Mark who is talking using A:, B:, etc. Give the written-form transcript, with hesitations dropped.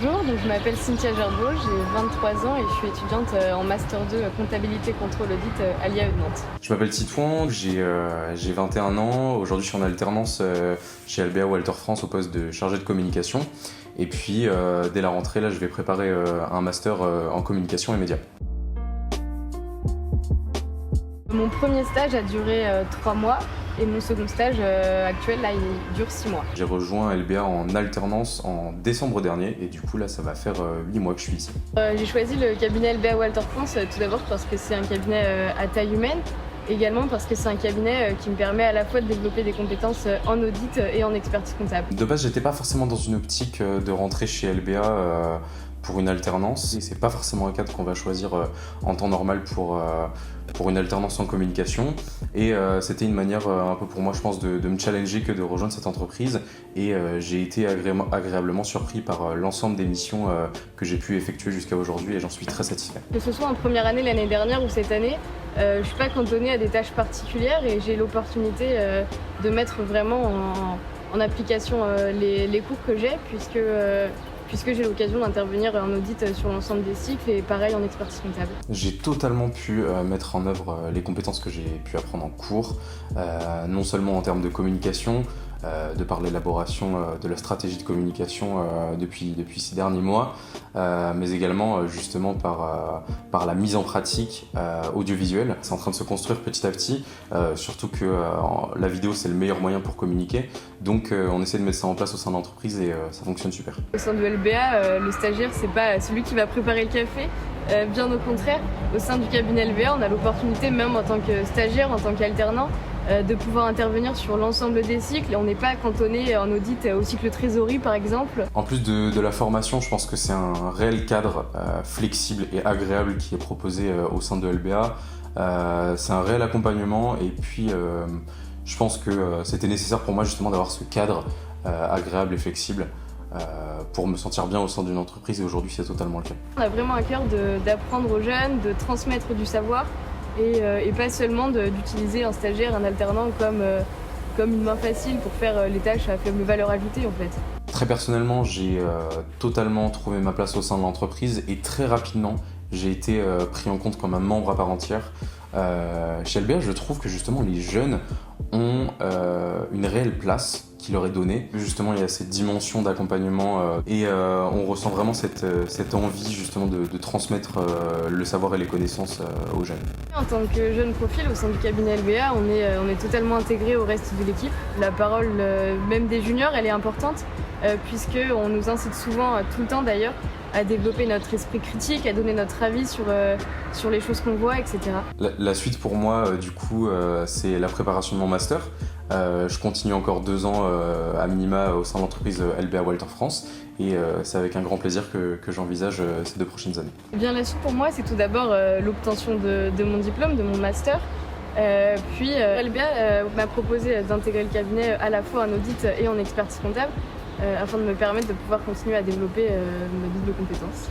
A: Bonjour, donc je m'appelle Cynthia Gerbeau, j'ai 23 ans et je suis étudiante en Master 2 Comptabilité Contrôle Audit à l'IAE de Nantes.
B: Je m'appelle Titouan, j'ai 21 ans. Aujourd'hui, je suis en alternance chez LBA Walter France au poste de chargé de communication. Et puis, dès la rentrée, là, je vais préparer un master en communication et médias.
A: Mon premier stage a duré 3 mois et mon second stage actuel, là, il dure 6 mois.
B: J'ai rejoint LBA en alternance en décembre dernier et du coup, là, ça va faire 8 mois que je suis ici.
A: J'ai choisi le cabinet LBA Walter France tout d'abord parce que c'est un cabinet à taille humaine. Également parce que c'est un cabinet qui me permet à la fois de développer des compétences en audit et en expertise comptable.
B: De base, j'étais pas forcément dans une optique de rentrer chez LBA pour une alternance. Et c'est pas forcément un cadre qu'on va choisir en temps normal pour une alternance en communication. Et c'était une manière un peu pour moi, je pense, de me challenger que de rejoindre cette entreprise. Et j'ai été agréablement surpris par l'ensemble des missions que j'ai pu effectuer jusqu'à aujourd'hui et j'en suis très satisfait.
A: Que ce soit en première année l'année dernière ou cette année, je ne suis pas cantonnée à des tâches particulières et j'ai l'opportunité de mettre vraiment en application les cours que j'ai puisque j'ai l'occasion d'intervenir en audit sur l'ensemble des cycles et pareil en expertise comptable.
B: J'ai totalement pu mettre en œuvre les compétences que j'ai pu apprendre en cours, non seulement en termes de communication, de par l'élaboration de la stratégie de communication depuis ces derniers mois, mais également justement par la mise en pratique audiovisuelle. C'est en train de se construire petit à petit, surtout que la vidéo c'est le meilleur moyen pour communiquer, donc on essaie de mettre ça en place au sein de l'entreprise et ça fonctionne super.
A: Au sein de LBA, le stagiaire c'est pas celui qui va préparer le café, bien au contraire, au sein du cabinet LBA on a l'opportunité même en tant que stagiaire, en tant qu'alternant, de pouvoir intervenir sur l'ensemble des cycles. On n'est pas cantonné en audit au cycle trésorerie par exemple.
B: En plus de la formation, je pense que c'est un réel cadre flexible et agréable qui est proposé au sein de LBA. C'est un réel accompagnement et puis je pense que c'était nécessaire pour moi justement d'avoir ce cadre agréable et flexible pour me sentir bien au sein d'une entreprise et aujourd'hui c'est totalement le cas.
A: On a vraiment à cœur d'apprendre aux jeunes, de transmettre du savoir et pas seulement d'utiliser un stagiaire, un alternant comme une main facile pour faire les tâches à faible valeur ajoutée en fait.
B: Très personnellement, j'ai totalement trouvé ma place au sein de l'entreprise et très rapidement, j'ai été pris en compte comme un membre à part entière. Chez LBA, je trouve que justement les jeunes ont une réelle place qui leur est donnée. Justement, il y a cette dimension d'accompagnement et on ressent vraiment cette envie justement de transmettre le savoir et les connaissances aux jeunes.
A: En tant que jeune profil au sein du cabinet LBA, on est totalement intégré au reste de l'équipe. La parole même des juniors, elle est importante puisqu'on nous incite souvent, tout le temps d'ailleurs, à développer notre esprit critique, à donner notre avis sur les choses qu'on voit, etc.
B: La suite pour moi, du coup, c'est la préparation de mon master. Je continue encore 2 ans à minima au sein de l'entreprise LBA Walter France et c'est avec un grand plaisir que j'envisage ces 2 prochaines années.
A: Eh bien, la suite pour moi, c'est tout d'abord l'obtention de mon diplôme, de mon master. Puis LBA m'a proposé d'intégrer le cabinet à la fois en audit et en expertise comptable afin de me permettre de pouvoir continuer à développer ma double compétence.